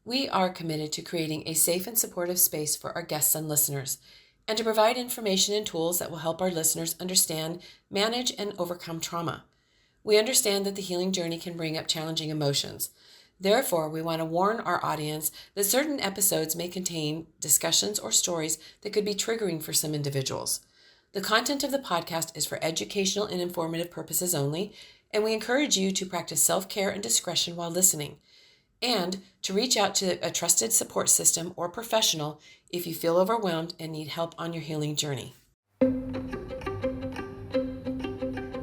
We are committed to creating a safe and supportive space for our guests and listeners, and to provide information and tools that will help our listeners understand, manage, and overcome trauma. We understand that the healing journey can bring up challenging emotions. Therefore, we want to warn our audience that certain episodes may contain discussions or stories that could be triggering for some individuals. The content of the podcast is for educational and informative purposes only, and we encourage you to practice self-care and discretion while listening, and to reach out to a trusted support system or professional if you feel overwhelmed and need help on your healing journey.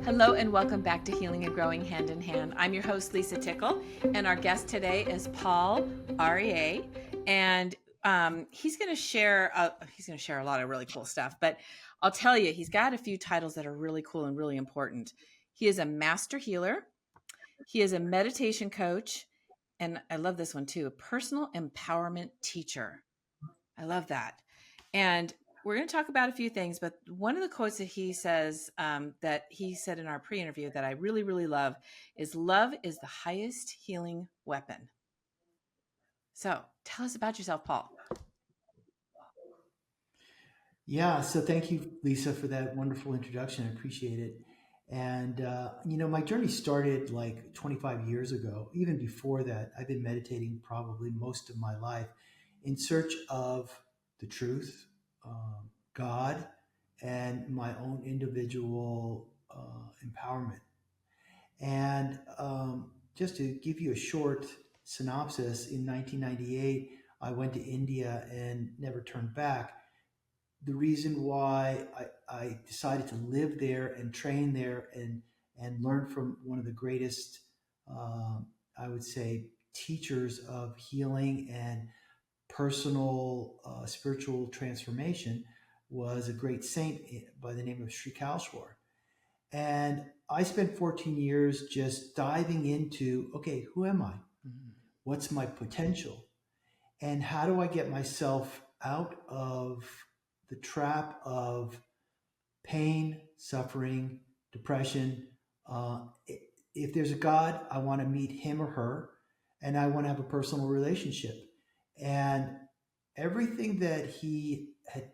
Hello and welcome back to Healing and Growing Hand in Hand. I'm your host, Lisa Tickle, and our guest today is Paul Aryeh, and he's going to share a lot of really cool stuff. But I'll tell you, he's got a few titles that are really cool and really important. He is a master healer. He is a meditation coach, and I love this one too, a personal empowerment teacher. I love that. And we're going to talk about a few things, but one of the quotes that he says, that he said in our pre-interview that I really, really love is, "Love is the highest healing weapon." So tell us about yourself, Paul. Yeah, so thank you, Lisa, for that wonderful introduction. I appreciate it. And, my journey started like 25 years ago. Even before that, I've been meditating probably most of my life in search of the truth, God, and my own individual empowerment. And just to give you a short synopsis, in 1998, I went to India and never turned back. The reason why I decided to live there and train there and learn from one of the greatest, I would say, teachers of healing and personal spiritual transformation was a great saint by the name of Sri Kaleshwar. And I spent 14 years just diving into, okay, who am I? What's my potential? And how do I get myself out of the trap of pain, suffering, depression? If there's a God, I want to meet him or her, and I want to have a personal relationship. And everything that he had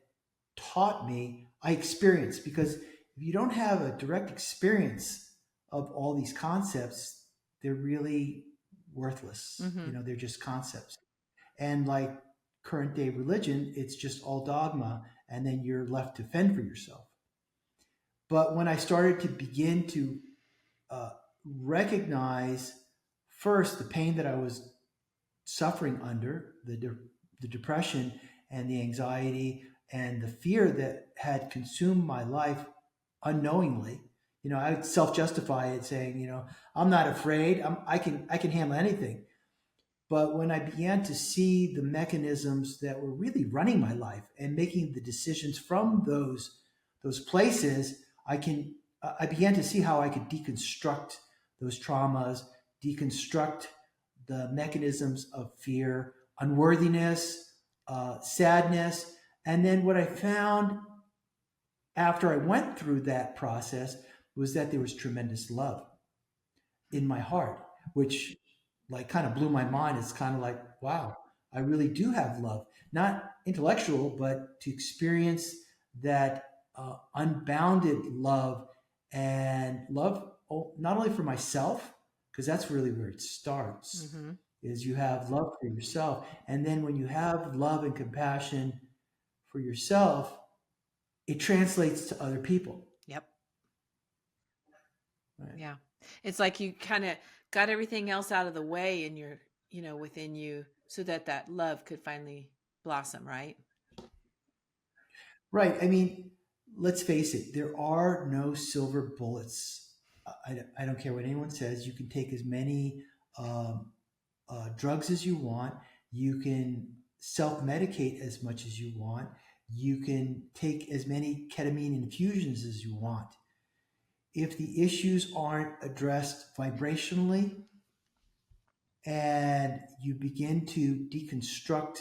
taught me, I experienced, because if you don't have a direct experience of all these concepts, they're really worthless. Mm-hmm. They're just concepts. And like current day religion, it's just all dogma, and then you're left to fend for yourself. But when I started to begin to uh, recognize first the pain that I was suffering under, the depression and the anxiety and the fear that had consumed my life unknowingly, I would self-justify it saying, I'm not afraid. I can handle anything. But when I began to see the mechanisms that were really running my life and making the decisions from those places, I began to see how I could deconstruct those traumas, deconstruct the mechanisms of fear, unworthiness, sadness. And then what I found after I went through that process was that there was tremendous love in my heart, which like kind of blew my mind. It's kind of like, wow, I really do have love, not intellectual, but to experience that unbounded love, and love, not only for myself, because that's really where it starts, Mm-hmm. is you have love for yourself. And then when you have love and compassion for yourself, it translates to other people. Yep. Right? Yeah. It's like you kind of got everything else out of the way in your, within you, so that that love could finally blossom, right? Right. I mean, let's face it, there are no silver bullets. I don't care what anyone says. You can take as many um, drugs as you want. You can self medicate as much as you want. You can take as many ketamine infusions as you want. If the issues aren't addressed vibrationally and you begin to deconstruct,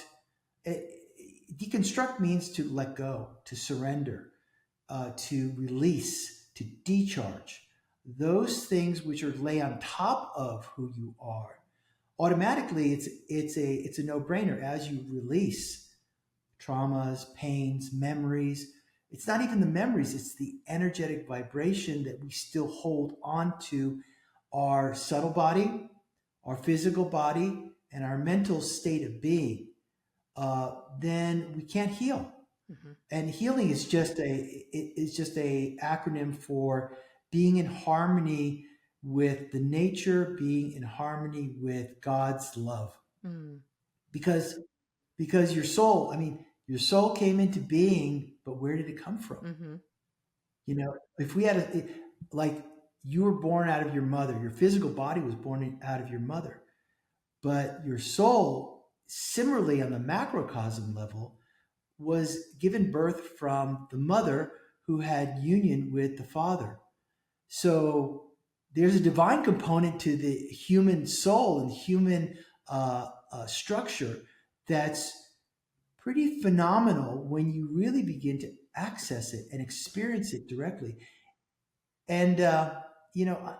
eh, deconstruct means to let go, to surrender, to release, to decharge. Those things which are lay on top of who you are automatically it's a no-brainer as you release traumas, pains, memories. It's not even the memories, it's the energetic vibration that we still hold on to our subtle body, our physical body, and our mental state of being. Then we can't heal. Hmm. And healing is just a acronym for being in harmony with the nature, being in harmony with God's love. Mm. Because your soul, I mean, your soul came into being, but where did it come from? Hmm. If we had like, you were born out of your mother, your physical body was born out of your mother, but your soul, similarly on the macrocosm level, was given birth from the mother who had union with the father. So there's a divine component to the human soul and human structure that's pretty phenomenal when you really begin to access it and experience it directly. And,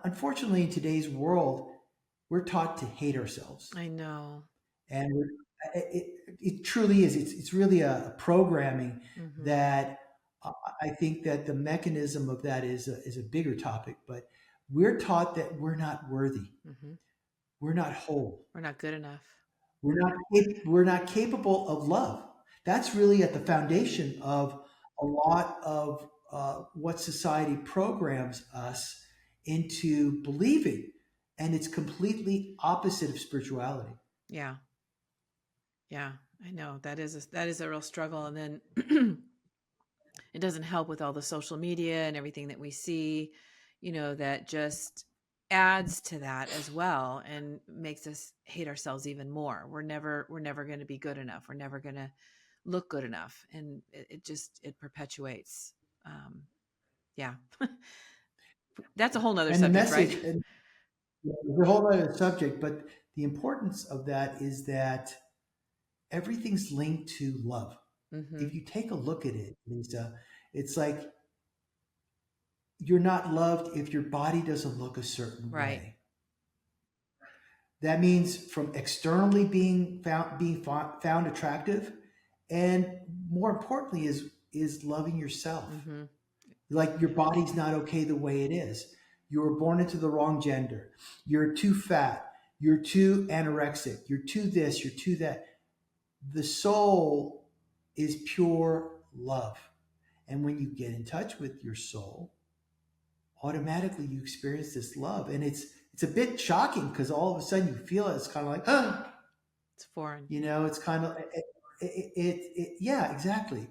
unfortunately, in today's world, we're taught to hate ourselves. I know. And it truly is. It's really a programming Hmm. that I think that the mechanism of that is a bigger topic. But we're taught that we're not worthy, Hmm. we're not whole, We're not good enough. we're not capable of love. That's really at the foundation of a lot of what society programs us into believing, and it's completely opposite of spirituality. Yeah. Yeah. I know that is a real struggle. And then it doesn't help with all the social media and everything that we see, that just adds to that as well and makes us hate ourselves even more. We're never going to be good enough. We're never going to look good enough. And it perpetuates. Um, yeah. That's a whole nother And the subject, message, right? and the whole other subject, but the importance of that is that everything's linked to love. Hmm. If you take a look at it, Lisa, it's like you're not loved if your body doesn't look a certain Right. way. That means from externally being found attractive, and more importantly is loving yourself. Hmm. Like your body's not okay the way it is. You were born into the wrong gender. You're too fat. You're too anorexic. You're too this. You're too that. The soul is pure love. And when you get in touch with your soul, automatically you experience this love. And it's a bit shocking because all of a sudden you feel it. It's kind of like, ah, It's foreign. it's kind of, yeah, exactly.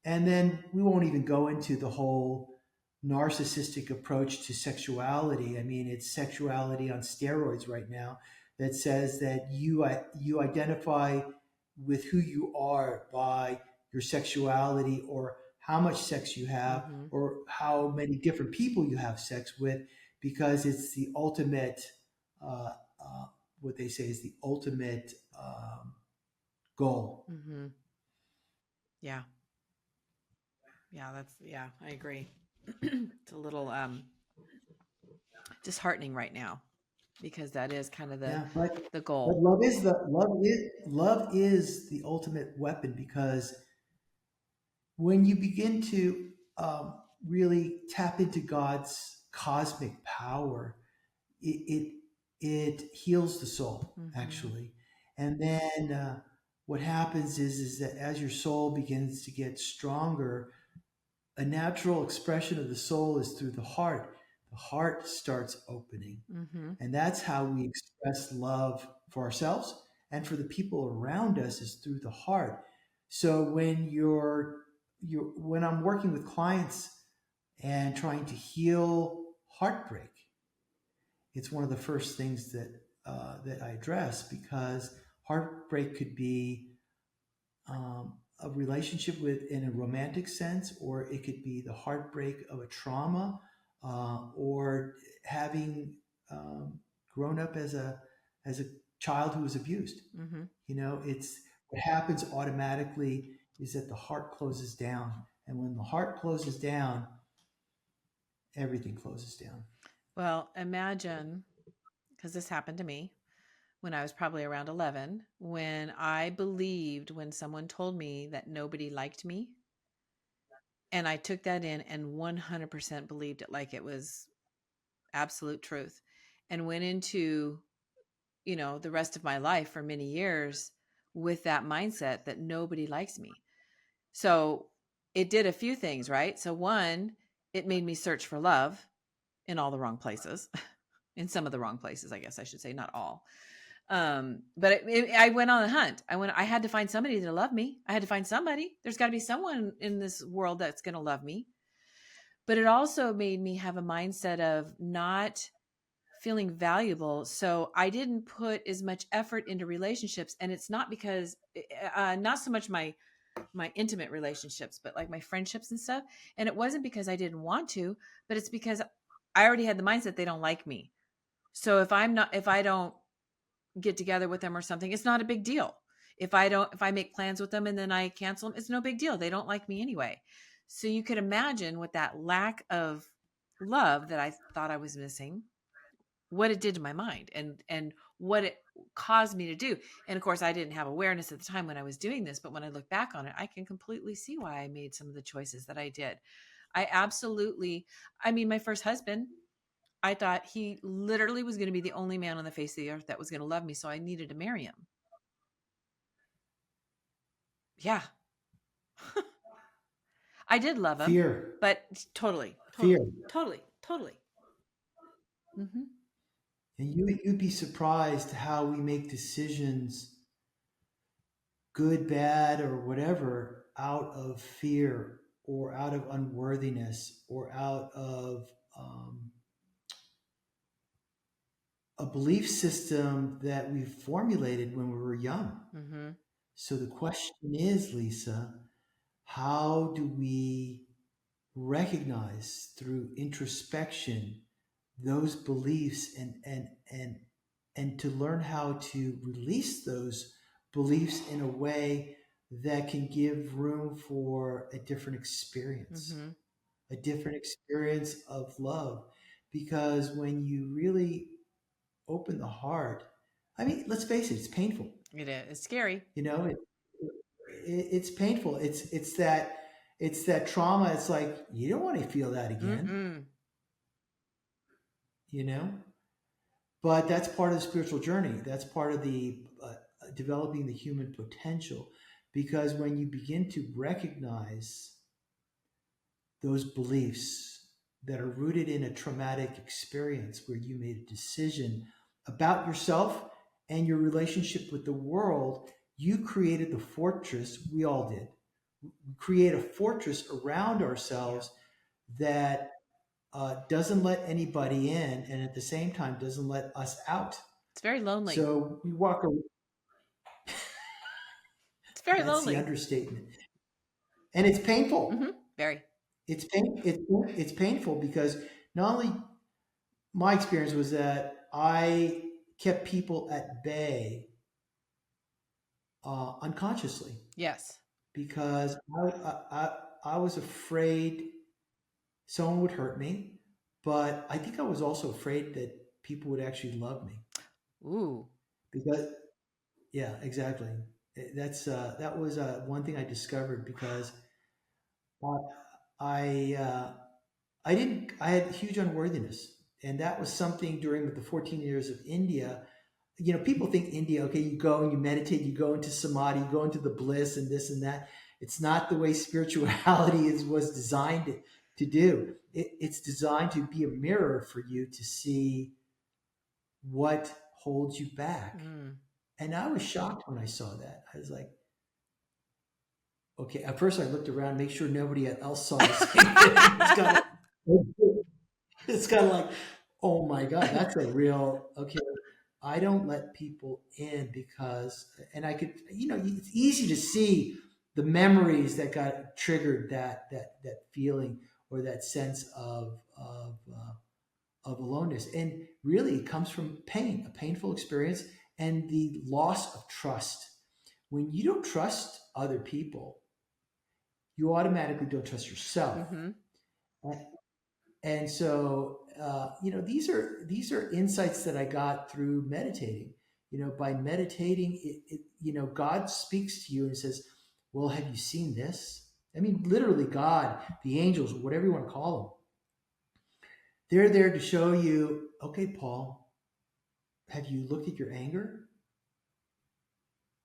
And then we won't even go into the whole narcissistic approach to sexuality. I mean, it's sexuality on steroids right now that says that you identify with who you are by your sexuality, or how much sex you have, Hmm. or how many different people you have sex with, because it's the ultimate, uh, uh, what they say is the ultimate goal. Hmm. Yeah. Yeah. I agree. It's a little disheartening right now because that is kind of the Yeah, but goal. love is the ultimate weapon, because when you begin to really tap into God's cosmic power, it it heals the soul Hmm. actually. And then what happens is that as your soul begins to get stronger, a natural expression of the soul is through the heart. The heart starts opening. Hmm. And that's how we express love for ourselves and for the people around us, is through the heart. So when I'm working with clients and trying to heal heartbreak, it's one of the first things that I address, because heartbreak could be a relationship with in a romantic sense, or it could be the heartbreak of a trauma, or having grown up as a child who was abused. Hmm. It's what happens automatically is that the heart closes down, and when the heart closes down, everything closes down. Well, imagine, because this happened to me. when I was probably around 11, when I believed when someone told me that nobody liked me. And I took that in and 100% believed it like it was absolute truth, and went into, the rest of my life for many years with that mindset that nobody likes me. So it did a few things, right? So one, it made me search for love in all the wrong places, in some of the wrong places, I guess I should say, not all. But I went on a hunt. I had to find somebody to love me. I had to find somebody. There's got to be someone in this world that's going to love me. But it also made me have a mindset of not feeling valuable. So I didn't put as much effort into relationships. And it's not because, not so much my intimate relationships, but like my friendships and stuff. And it wasn't because I didn't want to, but it's because I already had the mindset they don't like me. So if I don't get together with them or something, it's not a big deal. If I make plans with them and then I cancel them, it's no big deal. They don't like me anyway. So you could imagine what that lack of love that I thought I was missing, what it did to my mind, and what it caused me to do. And of course, I didn't have awareness at the time when I was doing this, but when I look back on it, I can completely see why I made some of the choices that I did. I absolutely, I mean, my first husband, I thought he literally was going to be the only man on the face of the earth that was going to love me, so I needed to marry him. Yeah. I did love him, Fear, but totally, fear. totally, totally, totally. Mm-hmm. And you'd be surprised how we make decisions, good, bad, or whatever, out of fear or out of unworthiness or out of um, a belief system that we formulated when we were young. Mm-hmm. So the question is, Lisa, how do we recognize through introspection those beliefs and to learn how to release those beliefs in a way that can give room for Mm-hmm. a different experience of love. Because when you really open the heart, I mean, let's face it, it's painful. It is. It's scary. You know, it's painful. It's that trauma. It's like you don't want to feel that again. Mm-mm. You know, but that's part of the spiritual journey. That's part of the developing the human potential. Because when you begin to recognize those beliefs that are rooted in a traumatic experience where you made a decision about yourself and your relationship with the world, you created the fortress. We all did. We create a fortress around Yeah. ourselves that doesn't let anybody in and at the same time doesn't let us out. It's very lonely. So we walk around, It's very that's the lonely. understatement. And it's painful. Mm-hmm. Very. It's painful because not only my experience was that I kept people at bay unconsciously Yes. because I was afraid someone would hurt me, but I think I was also afraid that people would actually love me Ooh. because yeah, exactly. That was one thing I discovered because I I, I didn't I had huge unworthiness, and that was something during the 14 years of India. You know, people think India, okay, you go and you meditate, you go into samadhi, you go into the bliss and this and that. It's not the way spirituality was designed to do. It's designed to be a mirror for you to see what holds you back. Mm. And I was shocked when I saw that. I was like, okay. At first, I looked around, make sure nobody else saw the same thing. It's kind of like, oh my god, that's a real okay. I don't let people in because, and I could, you know, it's easy to see the memories that got triggered that feeling or that sense of aloneness, and really it comes from pain, a painful experience, and the loss of trust. When you don't trust other people, you automatically don't trust yourself. Mm-hmm. And so, you know, these are insights that I got through meditating. By meditating, God speaks to you and says, well, have you seen this? I mean, literally, God, the angels, whatever you want to call them, they're there to show you, okay, Paul, have you looked at your anger?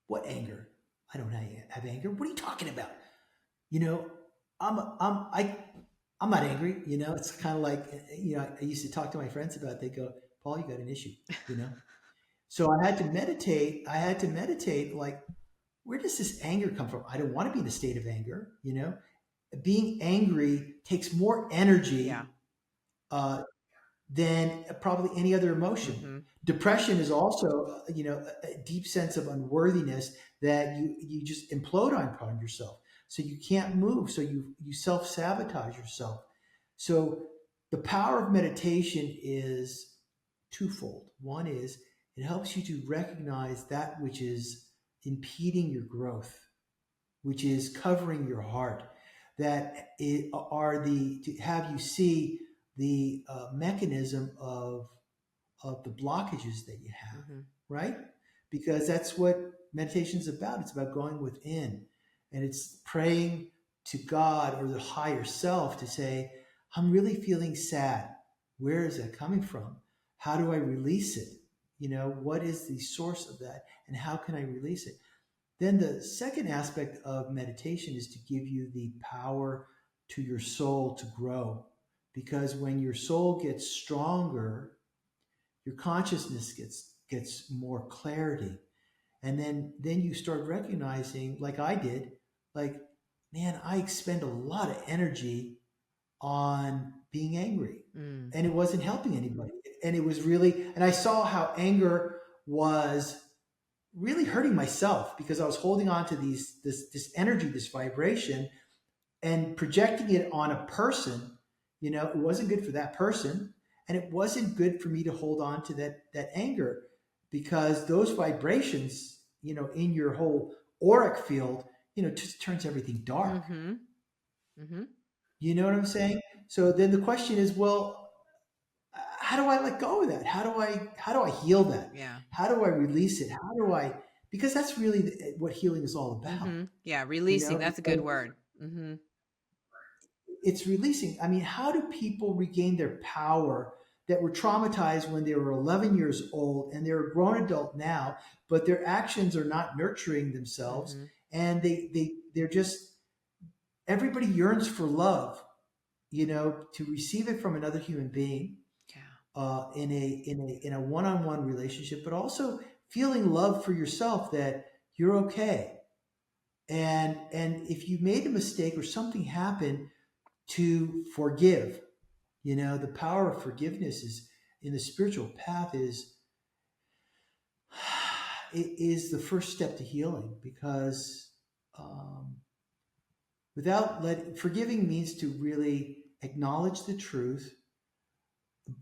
What anger? I don't have anger. What are you talking about? You know, I'm I'm I I'm not angry. It's kind of like I used to talk to my friends about it. They go, Paul, you got an issue. You know, so I had to meditate. I had to meditate. Like, where does this anger come from? I don't want to be in a state of anger. Being angry takes more Yeah. energy uh, than probably any other emotion. Mm-hmm. Depression is also, a deep sense of unworthiness that you just implode upon yourself. So you can't move. So you self sabotage yourself. So the power of meditation is twofold. One is it helps you to recognize that which is impeding your growth, which is covering your heart, that are the to have you see the mechanism of the blockages that you have, Mm-hmm. right? Because that's what meditation is about. It's about going within, and it's praying to God or the higher self to say, I'm really feeling sad. Where is that coming from? How do I release it? What is the source of that? And how can I release it? Then the second aspect of meditation is to give you the power to your soul to grow. Because when your soul gets stronger, your consciousness gets more clarity. And then you start recognizing, like I did, like, man, I expend a lot of energy on being angry. Mm. And it wasn't helping anybody. And it was really, and I saw how anger was really hurting myself because I was holding on to this energy, this vibration, and projecting it on a person. It wasn't good for that person, and it wasn't good for me to hold on to that anger, because those vibrations, in your whole auric field, just turns everything dark. Mm-hmm. Mm-hmm. You know what I'm saying? So then the question is, well, how do I let go of that? How do I heal that? Yeah. How do I release it? How do I Because that's really what healing is all about. Mm-hmm. Yeah. Releasing. That's a good Because word. Mm-hmm. it's releasing. I mean, how do people regain their power that were traumatized when they were 11 years old and they're a grown adult now, but their actions are not nurturing themselves, Mm-hmm. and they're just, everybody yearns for love, to receive it from another human being, Yeah. in a one-on-one relationship, but also feeling love for yourself, that you're okay. And if you made a mistake or something happened, to forgive. The power of forgiveness is, in the spiritual path, is it is the first step to healing, because um, without let forgiving means to really acknowledge the truth,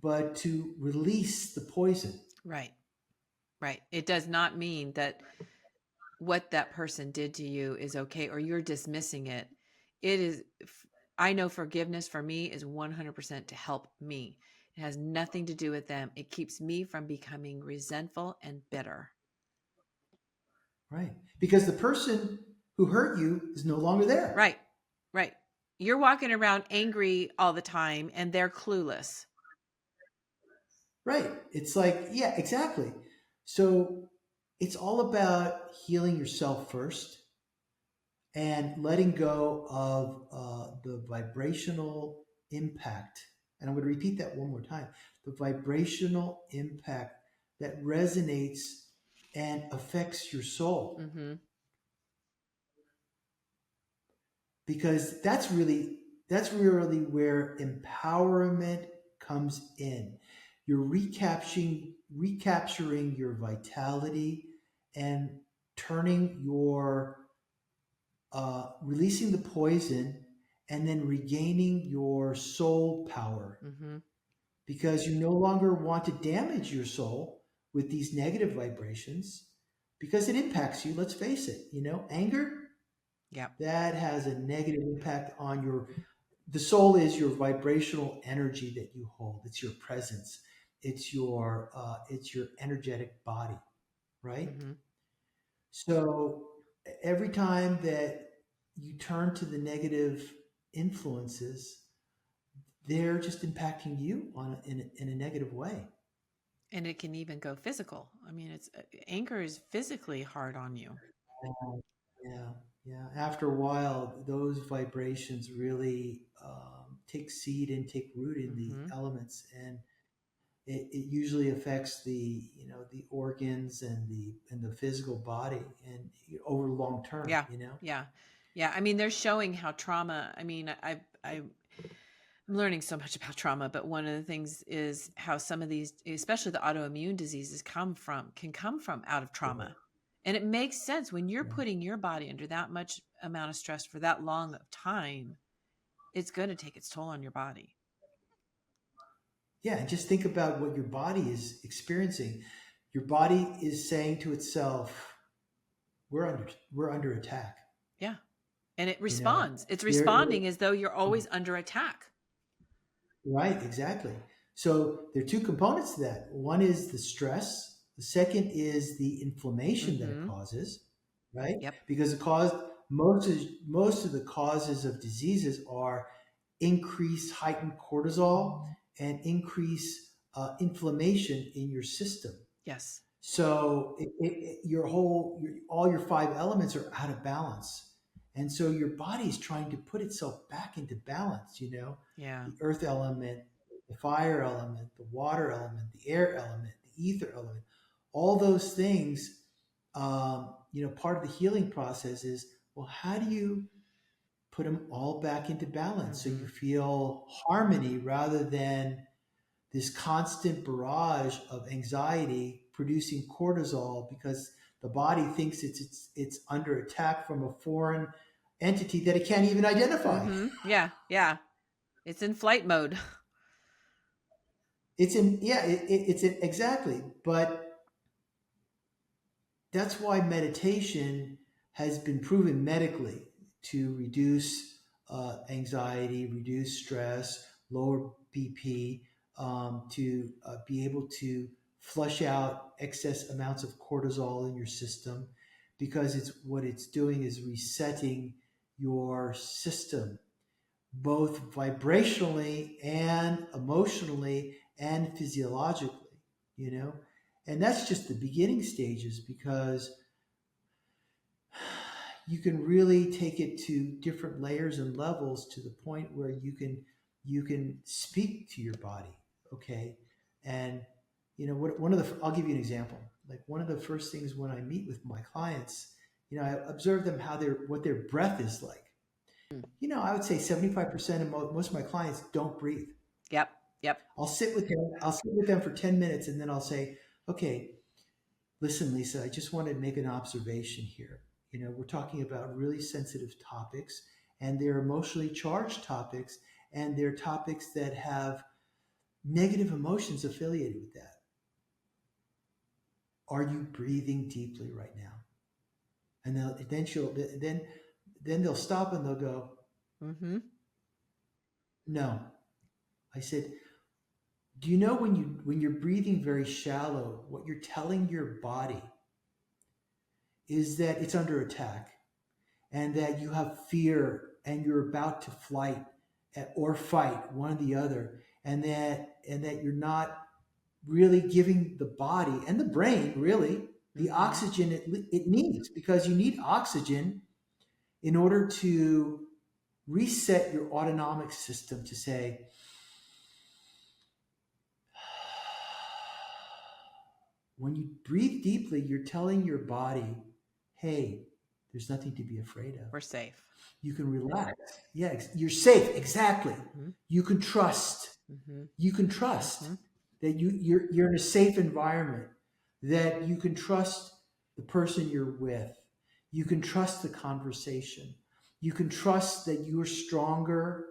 but to release the poison. Right. Right. It does not mean that what that person did to you is okay or you're dismissing it. It is, I know forgiveness for me is 100% to help me. It has nothing to do with them. It keeps me from becoming resentful and bitter. Right, because the person who hurt you is no longer there. Right. Right. You're walking around angry all the time and they're clueless. Right, it's like, yeah, exactly. So it's all about healing yourself first, and letting go of the vibrational impact. And I'm going to repeat that one more time: the vibrational impact that resonates and affects your soul. Mm-hmm. Because that's really where empowerment comes in. You're recapturing your vitality, and turning your releasing the poison, and then regaining your soul power, Mm-hmm. because you no longer want to damage your soul with these negative vibrations, because it impacts you. Let's face it, anger, Yep. that has a negative impact on your the soul is your vibrational energy that you hold. It's your presence. It's your energetic body. right? Mm-hmm. So every time that you turn to the negative influences, they're just impacting you in a negative way. And it can even go physical. I mean, it's anger is physically hard on you. Yeah, yeah, yeah. After a while, those vibrations really take seed and take root in the Mm-hmm. elements, and it usually affects the organs and the physical body, and over long term, Yeah, yeah, yeah. I mean, they're showing how trauma. I mean, I'm learning so much about trauma, but one of the things is how some of these, especially the autoimmune diseases, can come from out of Yeah, trauma. And it makes sense when you're right. putting your body under that much amount of stress for that long of time, it's going to take its toll on your body. Yeah, and just think about what your body is experiencing. Your body is saying to itself, we're under attack." Yeah. And it You know, responds. It's there. responding as though you're always under attack. Right, exactly. So there are two components to that. One is the stress. The second is the inflammation that it Mm-hmm. causes, right? Yep. Because it caused most of the causes of diseases are increased heightened cortisol and increased inflammation in your system. Yes. So all your five elements are out of balance, and so your body's trying to put itself back into balance. Yeah. The earth element, the fire element, the water element, the air element, the ether element, all those things. Part of the healing process is, well, how do you put them all back into balance so Mm-hmm. you feel harmony rather than this constant barrage of anxiety producing cortisol because the body thinks it's under attack from a foreign entity that it can't even identify. Mm-hmm. Yeah. Yeah. It's in flight mode. It's in yeah, it's in exactly. But that's why meditation has been proven medically to reduce anxiety, reduce stress, lower BP, to be able to flush out excess amounts of cortisol in your system, because it's doing is resetting your system both vibrationally and emotionally and physiologically, you know? And that's just the beginning stages, because you can really take it to different layers and levels to the point where you can speak to your body, okay? And one of the I'll give you an example. Like, one of the first things when I meet with my clients, I observe them what their breath is like. I would say 75% of most of my clients don't breathe. Yep. Yep. I'll sit with them for 10 minutes, and then I'll say, okay, listen, Lisa, I just want to make an observation here. We're talking about really sensitive topics, and they're emotionally charged topics, and they're topics that have negative emotions affiliated with that. Are you breathing deeply right now? And then they'll stop and they'll go, Mm-hmm. no. I said, do you know when you're breathing very shallow, what you're telling your body is that it's under attack, and that you have fear and you're about to flight or fight, one or the other, and that you're not really giving the body and the brain really the Mm-hmm. oxygen it needs, because you need oxygen in order to reset your autonomic system to say, when you breathe deeply, you're telling your body, hey, there's nothing to be afraid of. We're safe. You can relax. Yeah, you're safe. Exactly. Mm-hmm. You can trust. Mm-hmm. You can trust Mm-hmm. that you're in a safe environment, that you can trust the person you're with. You can trust the conversation. You can trust that you're stronger.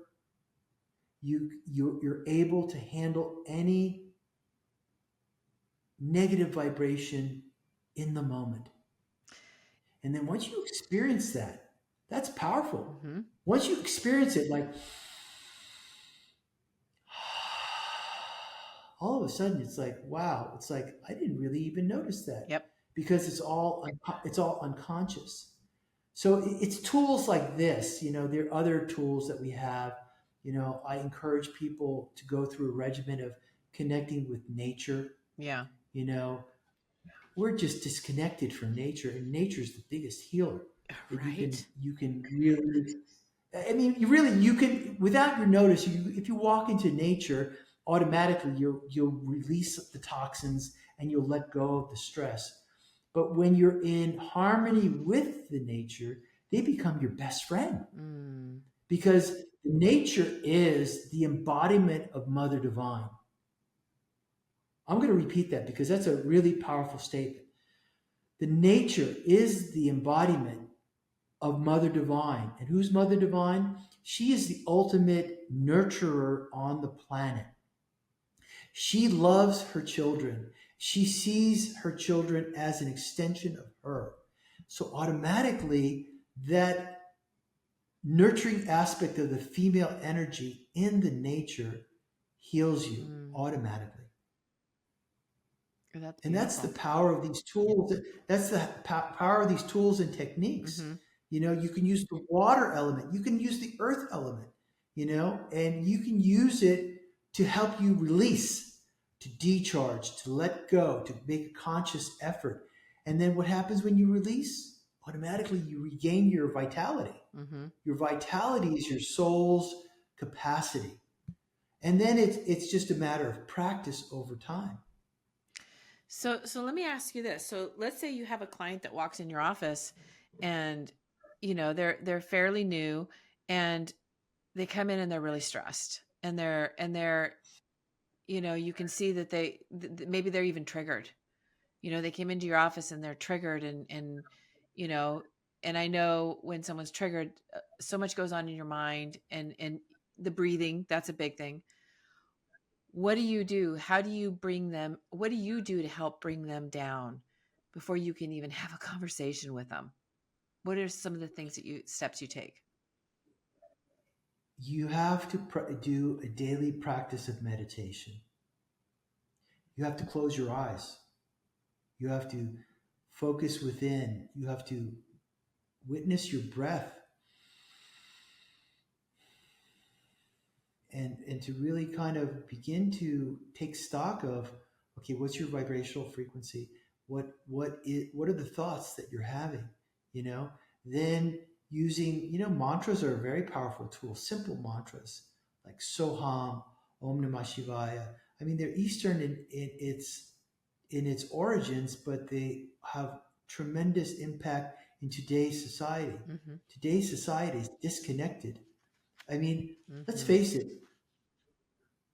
You're able to handle any negative vibration in the moment. And then once you experience that, that's powerful. Mm-hmm. Once you experience it, like, all of a sudden it's like, wow, it's like I didn't really even notice that. Yep. because it's all unconscious. So it's tools like this. There are other tools that we have. I encourage people to go through a regimen of connecting with nature. Yeah. You know, we're just disconnected from nature, and nature's the biggest healer that Right. you can really. I mean, you can, without your notice, if you walk into nature, automatically you'll release the toxins and you'll let go of the stress. But when you're in harmony with the nature, they become your best friend, Mm. because nature is the embodiment of Mother Divine. I'm going to repeat that because that's a really powerful statement. The nature is the embodiment of Mother Divine. And who's Mother Divine? She is the ultimate nurturer on the planet. She loves her children. She sees her children as an extension of her. So automatically, that nurturing aspect of the female energy in the nature heals you Mm. automatically. That's And that's the beautiful. power of these tools. That's the power of these tools and techniques. Mm-hmm. You can use the water element, you can use the earth element, and you can use it to help you release, to decharge, to let go, to make a conscious effort. And then what happens when you release? Automatically, you regain your vitality. Mm-hmm. Your vitality is your soul's capacity. And then it's just a matter of practice over time. So let me ask you this. So let's say you have a client that walks in your office and they're fairly new, and they come in and they're really stressed, and they're you can see that maybe they're even triggered. They came into your office and they're triggered, and you know and I know when someone's triggered, so much goes on in your mind, and the breathing, that's a big thing. What do you do? How do you bring them? What do you do to help bring them down before you can even have a conversation with them? What are some of the things that you steps you take? You have to do a daily practice of meditation. You have to close your eyes. You have to focus within. You have to witness your breath, and to really kind of begin to take stock of, okay, what's your vibrational frequency? What are the thoughts that you're having? You know, then using, mantras are a very powerful tool. Simple mantras like Soham, Om Namah Shivaya. I mean, they're Eastern in its origins, but they have tremendous impact in today's society. Mm-hmm. Today's society is disconnected. I mean, let's Mm-hmm. face it,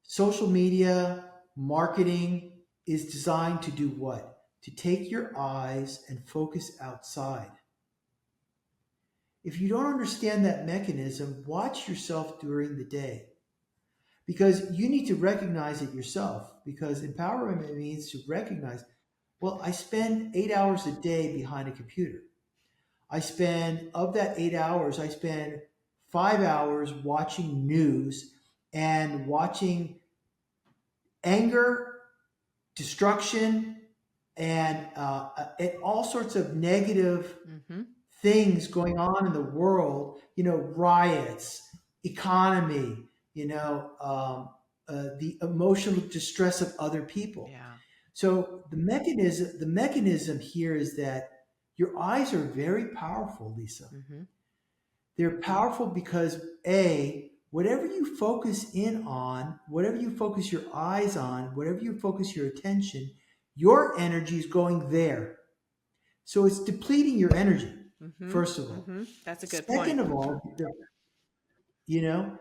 social media marketing is designed to do what? To take your eyes and focus outside. If you don't understand that mechanism, watch yourself during the day, because you need to recognize it yourself. Because empowerment means to recognize, well, I spend 8 hours a day behind a computer. Of that 8 hours, I spend 5 hours watching news and watching anger, destruction, and all sorts of negative Mm-hmm. things going on in the world. Riots, economy. The emotional distress of other people. Yeah. So the mechanism here is that your eyes are very powerful, Lisa. Mm-hmm. They're powerful because, A, whatever you focus in on, whatever you focus your eyes on, whatever you focus your attention, your energy is going there. So it's depleting your energy, Mm-hmm. first of all. Mm-hmm. That's a good Second point. of all, you know,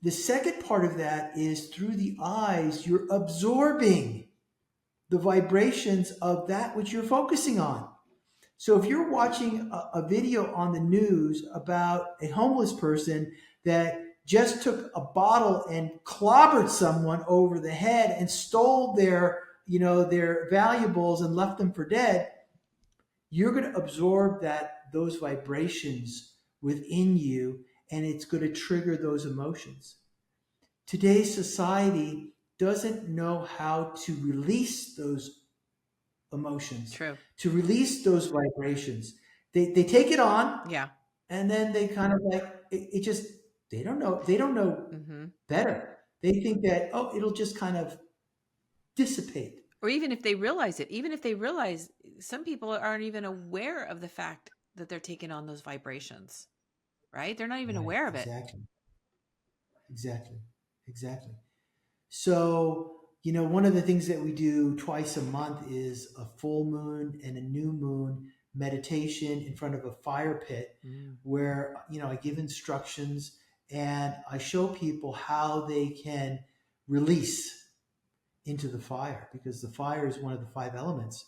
the second part of that is through the eyes, you're absorbing the vibrations of that which you're focusing on. So if you're watching a video on the news about a homeless person that just took a bottle and clobbered someone over the head and stole their valuables and left them for dead, you're going to absorb those vibrations within you, and it's going to trigger those emotions. Today's society doesn't know how to release those emotions, True. to release those vibrations. They take it on, Yeah. and then they kind of like it just they don't know Hmm. better. They think that, oh, it'll just kind of dissipate. Or even if they realize it, even if they realize, some people aren't even aware of the fact that they're taking on those vibrations, right? They're not even Right, aware of it. exactly, exactly, exactly. So, one of the things that we do twice a month is a full moon and a new moon meditation in front of a fire pit Mm. where, I give instructions and I show people how they can release into the fire, because the fire is one of the five elements,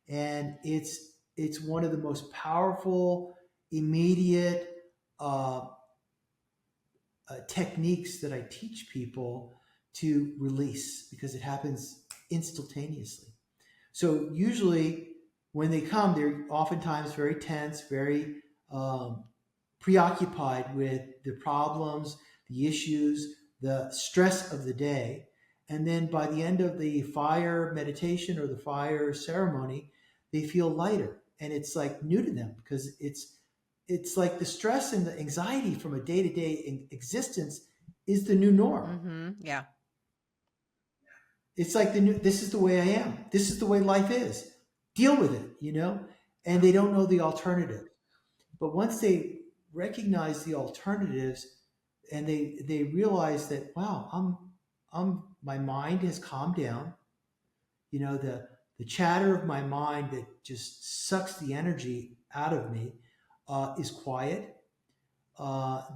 and it's one of the most powerful, immediate uh, techniques that I teach people to release, because it happens instantaneously. So usually when they come, they're oftentimes very tense, very um, preoccupied with the problems, the issues, the stress of the day. And then by the end of the fire meditation or the fire ceremony, they feel lighter. And it's like new to them, because it's like the stress and the anxiety from a day-to-day existence is the new norm. Mm-hmm. Yeah. It's like this is the way I am. This is the way life is. Deal with it. And they don't know the alternative. But once they recognize the alternatives, and they realize that, wow, my mind has calmed down. The chatter of my mind that just sucks the energy out of me is quiet.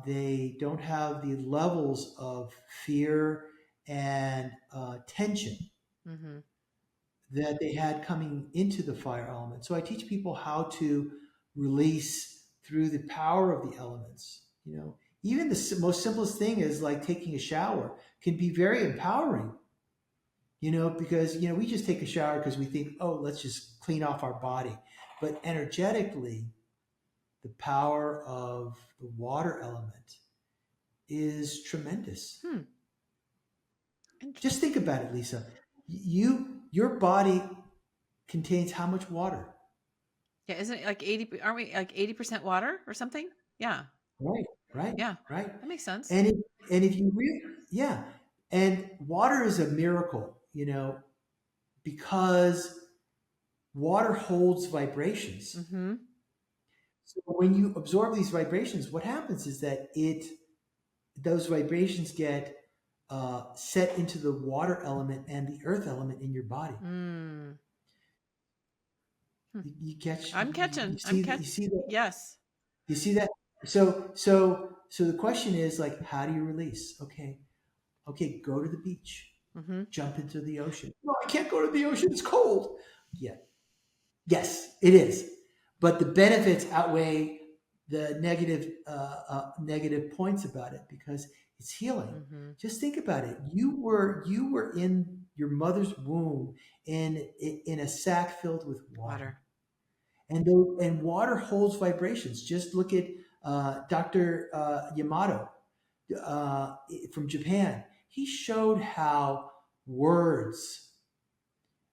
They don't have the levels of fear and tension Mm-hmm. that they had coming into the fire element. So I teach people how to release through the power of the elements. Even the most simplest thing is like taking a shower can be very empowering. Because we just take a shower because we think, oh, let's just clean off our body, but energetically, the power of the water element is tremendous. Hmm. Just think about it, Lisa. Your body contains how much water? Yeah. Isn't it like 80? Aren't we like 80% water or something? Yeah. Right, right, Yeah. right. That makes sense. And if you yeah, and water is a miracle, because water holds vibrations. Mm-hmm. So when you absorb these vibrations, what happens is that those vibrations get set into the water element and the earth element in your body. Mm. Hmm. You catch, I'm you catching. I'm see that, catch. Yes. you see that. So the question is like, how do you release? Okay, go to the beach, Mm-hmm. jump into the ocean. No, I can't go to the ocean. It's cold. Yeah, yes, it is. But the benefits outweigh the negative points about it, because it's healing. Mm-hmm. Just think about it. You were in your mother's womb in a sack filled with water, Water. and water holds vibrations. Just look at Dr. Yamato uh, from Japan. He showed how words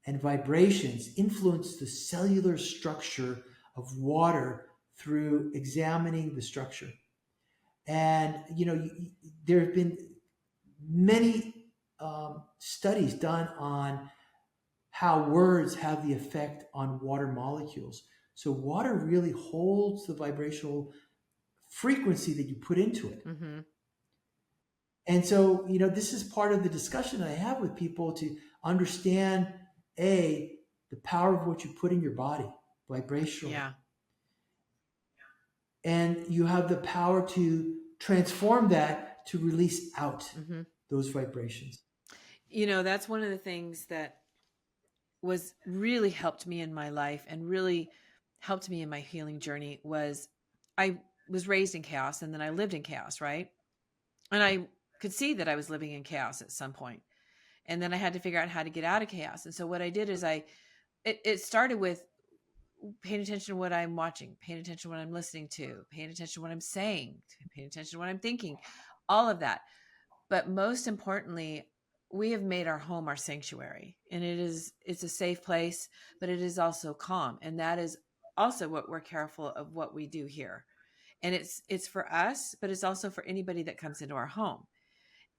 and vibrations influence the cellular structure of water through examining the structure. And there have been many studies done on how words have the effect on water molecules. So water really holds the vibrational frequency that you put into it. Mm-hmm. And so, this is part of the discussion I have with people, to understand the power of what you put in your body vibrationally. Yeah. And you have the power to transform that to release out Mm-hmm. those vibrations. That's one of the things that was really helped me in my life and really helped me in my healing journey was I was raised in chaos, and then I lived in chaos, right? And I could see that I was living in chaos at some point. And then I had to figure out how to get out of chaos. And so what I did is it started with paying attention to what I'm watching, paying attention to what I'm listening to, paying attention to what I'm saying, paying attention to what I'm thinking, all of that. But most importantly, we have made our home our sanctuary, and it's a safe place, but it is also calm. And that is also what we're careful of what we do here. And it's for us, but it's also for anybody that comes into our home.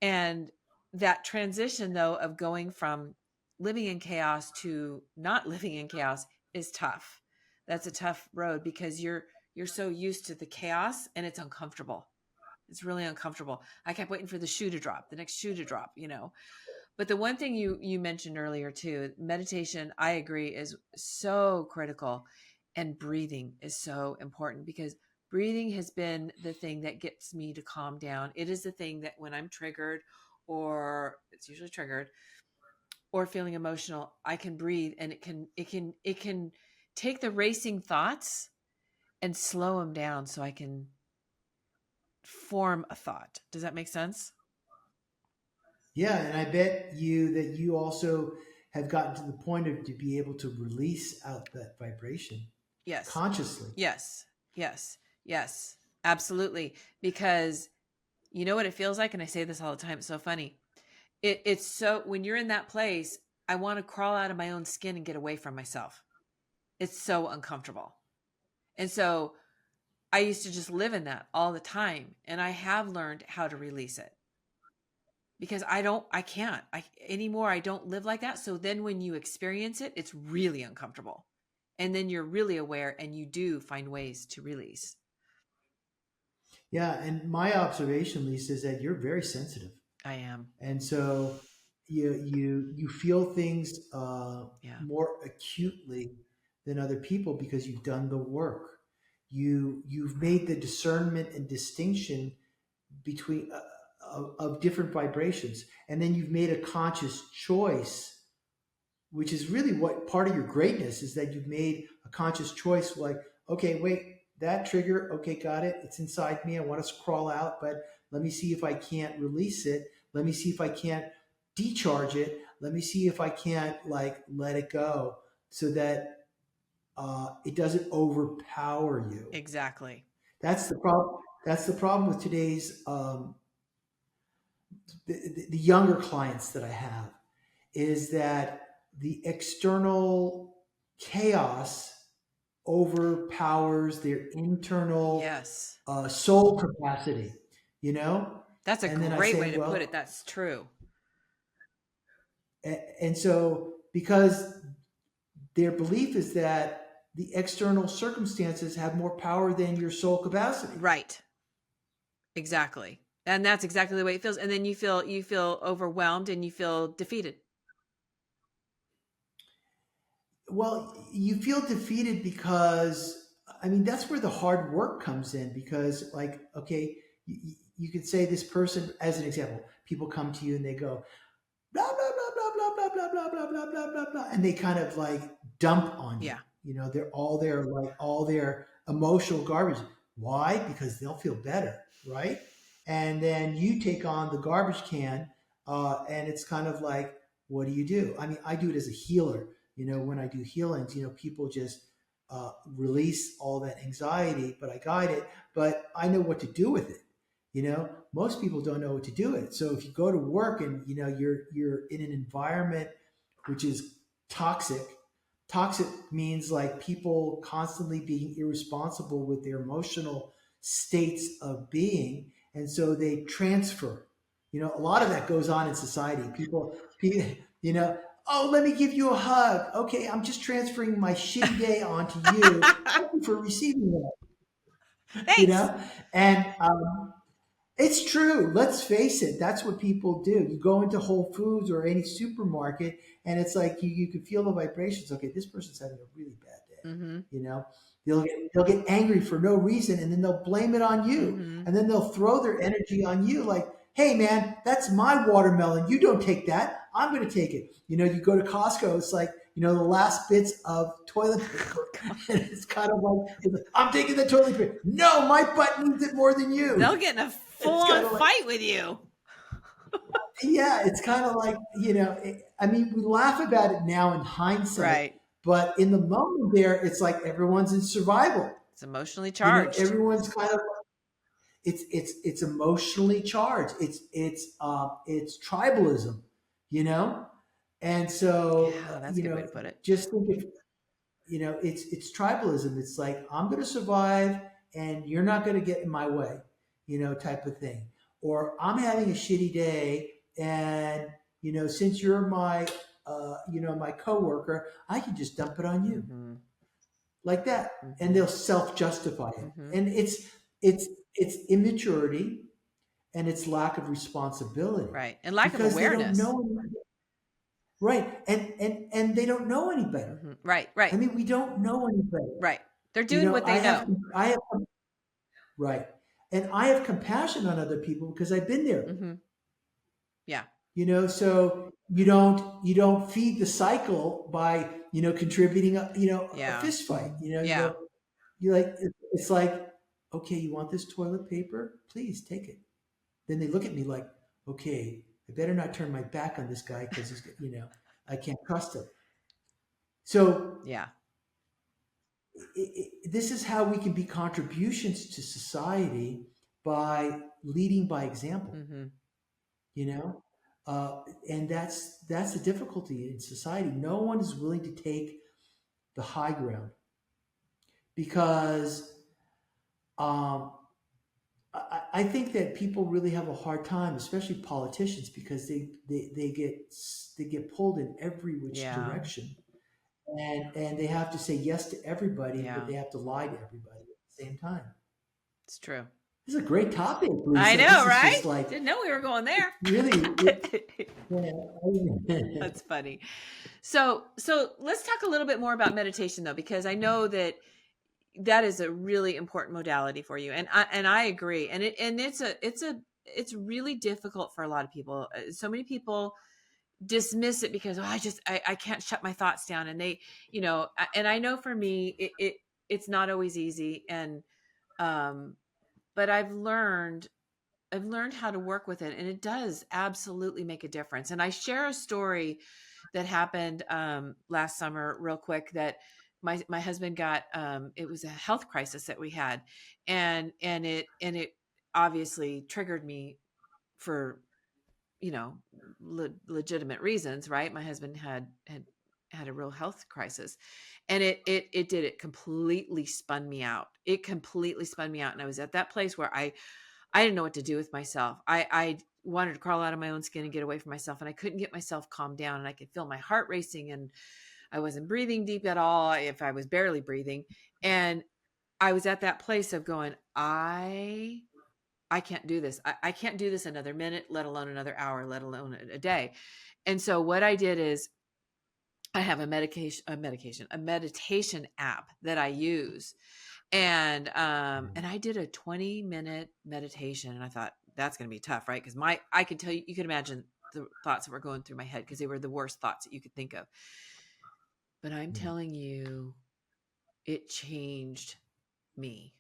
And that transition though of going from living in chaos to not living in chaos is tough. That's a tough road because you're so used to the chaos and it's uncomfortable. It's really uncomfortable. I kept waiting for the shoe to drop, the next shoe to drop, you know. But the one thing you mentioned earlier too, meditation, I agree, is so critical, and breathing is so important because breathing has been the thing that gets me to calm down. It is the thing that when I'm triggered, or it's usually triggered, or feeling emotional, I can breathe, and it can take the racing thoughts and slow them down so I can form a thought. Does that make sense? Yeah, and I bet you that you also have gotten to the point of to be able to release out that vibration Yes. consciously. Yes. Yes. Yes. Absolutely. Because you know what it feels like, and I say this all the time. It's so funny. It's so when you're in that place, I want to crawl out of my own skin and get away from myself. It's so uncomfortable. And so I used to just live in that all the time. And I have learned how to release it because I can't anymore. I don't live like that. So then when you experience it, it's really uncomfortable. And then you're really aware and you do find ways to release. Yeah, and my observation, Lisa, is that you're very sensitive, I am. and so you feel things Yeah. more acutely than other people because you've done the work. You've made the discernment and distinction between of different vibrations, and then you've made a conscious choice, which is really what part of your greatness is, that you've made a conscious choice, like, okay, wait, that trigger, okay, got it, it's inside me, I want to crawl out, but let me see if I can't release it, let me see if I can't decharge it, let me see if I can't like let it go, so that it doesn't overpower you. Exactly. That's the problem. That's the problem with today's the younger clients that I have, is that the external chaos overpowers their internal Yes. soul capacity, you know? That's a And then I great say, way to put well, it. That's true. and so because their belief is that the external circumstances have more power than your soul capacity. Right. Exactly. And that's exactly the way it feels. And then you feel overwhelmed and you feel defeated. Well, you feel defeated because, I mean, that's where the hard work comes in. Because, like, okay, you could say this person, as an example, people come to you and they go, blah, blah, blah, blah, blah, blah, blah, blah, blah, blah, blah, blah, and they kind of like dump on you. Yeah. You know, they're all their, like, all their emotional garbage. Why? Because they'll feel better, right? And then you take on the garbage can, and it's kind of like, what do you do? I mean, I do it as a healer. You know, when I do healings, you know, people just release all that anxiety, but I guide it, but I know what to do with it. You know, most people don't know what to do with it. So if you go to work and you know you're in an environment which is toxic, toxic means like people constantly being irresponsible with their emotional states of being, and so they transfer. You know, a lot of that goes on in society. People, you know, oh, let me give you a hug. Okay, I'm just transferring my shitty day onto you. Thank you for receiving that. You Thanks. know, and it's true. Let's face it. That's what people do. You go into Whole Foods or any supermarket, and it's like you can feel the vibrations. Okay, this person's having a really bad day. Mm-hmm. You know, they'll get angry for no reason, and then they'll blame it on you, Mm-hmm. and then they'll throw their energy on you. Like, hey, man, that's my watermelon. You don't take that. I'm going to take it. You know, you go to Costco. It's like, you know, the last bits of toilet paper, and it's kind of like, I'm taking the toilet paper. No, my butt needs it more than you. They'll get in a It's kind full-on of like, fight with you. yeah, it's kind of like, you know, I mean, we laugh about it now in hindsight, Right. but in the moment there, it's like everyone's in survival. It's emotionally You know, charged. everyone's kind of, it's emotionally charged. It's tribalism. you know? And so, Yeah, that's a good way to put it. just think if, it's tribalism. It's like, I'm going to survive and you're not going to get in my way, type of thing. Or I'm having a shitty day and, since you're my coworker, I can just dump it on you Mm-hmm. like that. And Mm-hmm. they'll self-justify it. Mm-hmm. And it's immaturity and it's lack of responsibility Right. And lack of because they don't awareness. know right. And they don't know any better. Mm-hmm. Right. Right. I mean, we don't know any better. Right. They're doing what I they have, know. I have, right. And I have compassion on other people because I've been there. Mm-hmm. Yeah. So you don't feed the cycle by, contributing a Yeah. fist fight. Yeah. You like, it's like, okay, you want this toilet paper? Please take it. Then they look at me like, okay, I better not turn my back on this guy because I can't trust him. So Yeah. this is how we can be contributions to society by leading by example, Mm-hmm. you know, uh, and that's the difficulty in society. No one is willing to take the high ground because um, I think that people really have a hard time, especially politicians, because they get pulled in every which Yeah. direction, and they have to say yes to everybody, but Yeah. they have to lie to everybody at the same time. It's true. This is a great topic, I Lisa. know, This is right? just like Didn't know we were going there. really, yeah. That's funny. So let's talk a little bit more about meditation though, because I know that that is a really important modality for you, and I agree. And it's really difficult for a lot of people. So many people dismiss it because I can't shut my thoughts down, and and I know for me it's not always easy, and um, but I've learned how to work with it, and it does absolutely make a difference. And I share a story that happened last summer, real quick. That my husband got, it was a health crisis that we had, and it obviously triggered me for you know legitimate reasons, right? My husband had a real health crisis, and it completely spun me out. It completely spun me out, and I was at that place where I didn't know what to do with myself. I wanted to crawl out of my own skin and get away from myself, and I couldn't get myself calmed down, and I could feel my heart racing, and I wasn't breathing deep at all, if I was barely breathing. And I was at that place of going, I can't do this. I can't do this another minute, let alone another hour, let alone a day. And so what I did is I have a meditation app that I use, and I did a 20-minute meditation, and I thought that's going to be tough, right? Because I could tell you, you could imagine the thoughts that were going through my head, because they were the worst thoughts that you could think of. But I'm telling you, it changed me,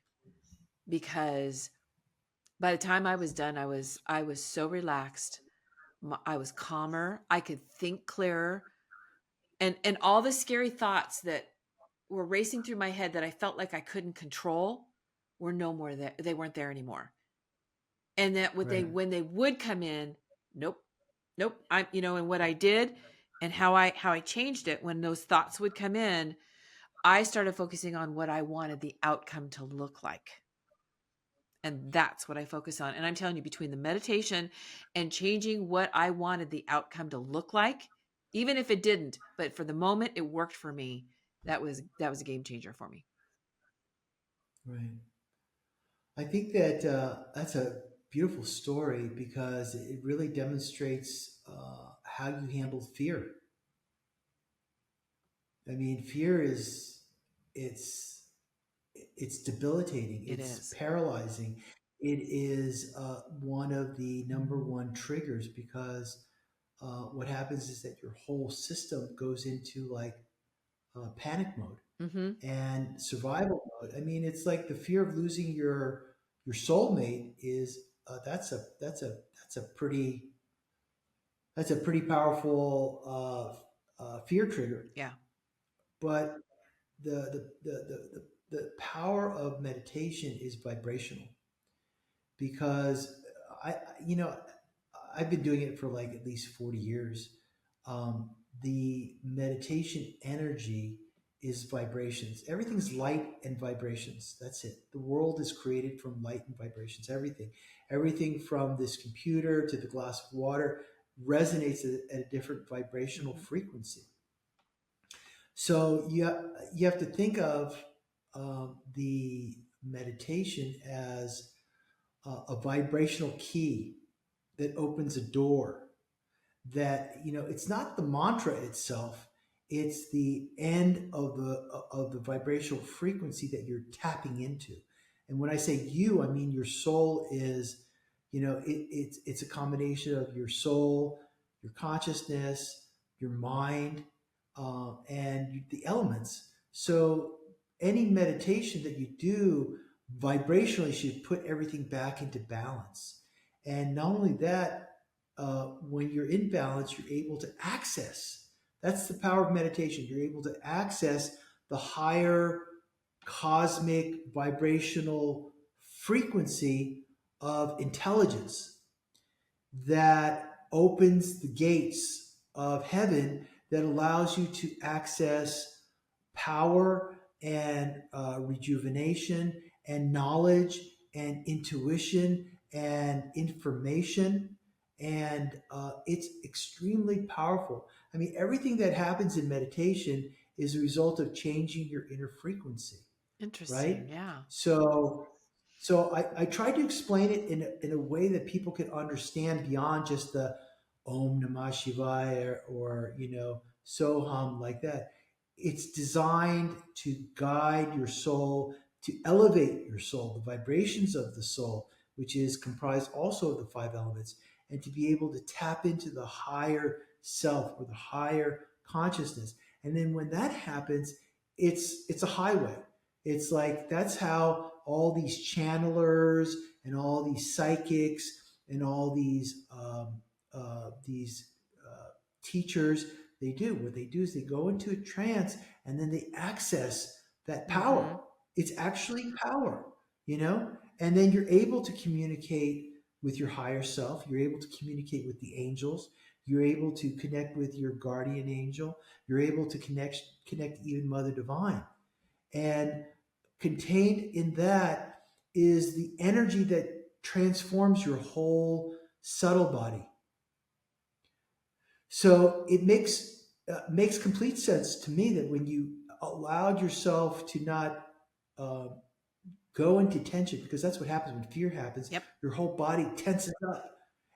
because by the time I was done, I was so relaxed. I was calmer. I could think clearer, and all the scary thoughts that were racing through my head that I felt like I couldn't control were no more there. They weren't there anymore. And that what they Right. when they would come in, nope, nope. And what I did, and how I changed it when those thoughts would come in, I started focusing on what I wanted the outcome to look like. And that's what I focus on. And I'm telling you, between the meditation and changing what I wanted the outcome to look like, even if it didn't, but for the moment it worked for me, that was a game changer for me. Right. I think that that's a beautiful story because it really demonstrates how you handle fear. I mean, fear it's it's debilitating. It It's is. paralyzing. It is one of the number one triggers because what happens is that your whole system goes into like panic mode Mm-hmm. and survival mode. I mean, it's like the fear of losing your soulmate is that's a pretty powerful fear trigger. Yeah. But the power of meditation is vibrational because I you know I've been doing it for like at least 40 years. Um, the meditation energy is vibrations. Everything's light and vibrations. That's it. The world is created from light and vibrations. Everything from this computer to the glass of water resonates at a different vibrational Hmm. frequency. So you have to think of the meditation as a vibrational key that opens a door. That, it's not the mantra itself, it's the end of the vibrational frequency that you're tapping into. And when I say you, I mean your soul is, it's a combination of your soul, your consciousness, your mind, and the elements. So any meditation that you do vibrationally should put everything back into balance. And not only that, when you're in balance, you're able to access. That's the power of meditation. You're able to access the higher cosmic vibrational frequency of intelligence that opens the gates of heaven, that allows you to access power and rejuvenation and knowledge and intuition and information. And it's extremely powerful. I mean, everything that happens in meditation is a result of changing your inner frequency, Interesting. right? Yeah. So, so I try to explain it in a way that people can understand beyond just the Om Namah Shivaya or Soham, like that. It's designed to guide your soul, to elevate your soul, the vibrations of the soul, which is comprised also of the five elements, and to be able to tap into the higher self or the higher consciousness. And then when that happens, it's a highway. It's like that's how all these channelers and all these psychics and all these teachers, they do. What they do is they go into a trance and then they access that power. Hmm. It's actually power, you know? And then you're able to communicate with your higher self. You're able to communicate with the angels. You're able to connect with your guardian angel. You're able to connect even Mother Divine. And contained in that is the energy that transforms your whole subtle body. So it makes complete sense to me that when you allowed yourself to not uh, go into tension, because that's what happens when fear happens, Yep. your whole body tenses up,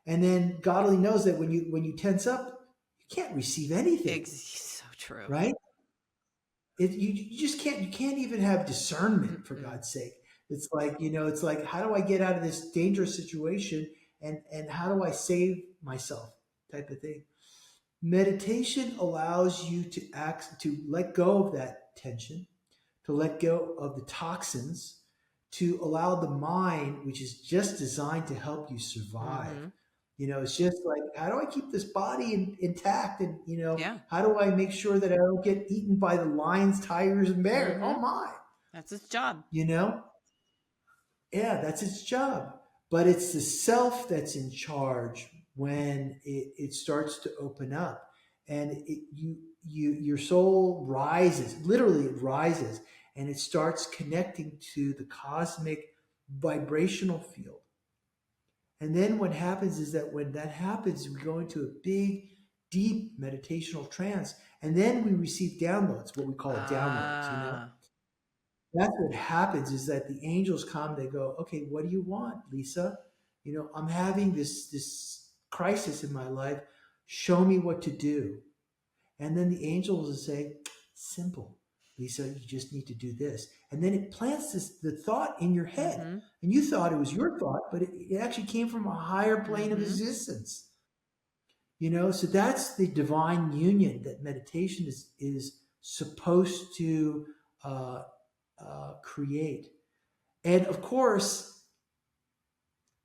and then God only knows that when you tense up, you can't receive anything, So true. right? You just can't. You can't even have discernment, for Mm-mm. God's sake. It's like, it's like, how do I get out of this dangerous situation, and how do I save myself, type of thing. Meditation allows you to let go of that tension, to let go of the toxins, to allow the mind, which is just designed to help you survive. Hmm. It's just like, how do I keep this body intact? And, Yeah. how do I make sure that I don't get eaten by the lions, tigers, and bears? Hmm. Oh my, That's its job. you know? Yeah, that's its job. But it's the self that's in charge when it starts to open up, and your soul rises. Literally, it rises, and it starts connecting to the cosmic vibrational field. And then what happens is that when that happens, we go into a big, deep meditational trance, and then we receive downloads. What we call it, downloads. Ah. That's what happens, is that the angels come, they go, okay, what do you want, Lisa? I'm having this crisis in my life. Show me what to do. And then the angels will say, simple, Lisa, you just need to do this. And then it plants the thought in your head. Hmm. And you thought it was your thought, but it actually came from a higher plane of Hmm. existence. So that's the divine union that meditation is supposed to uh, create. And of course,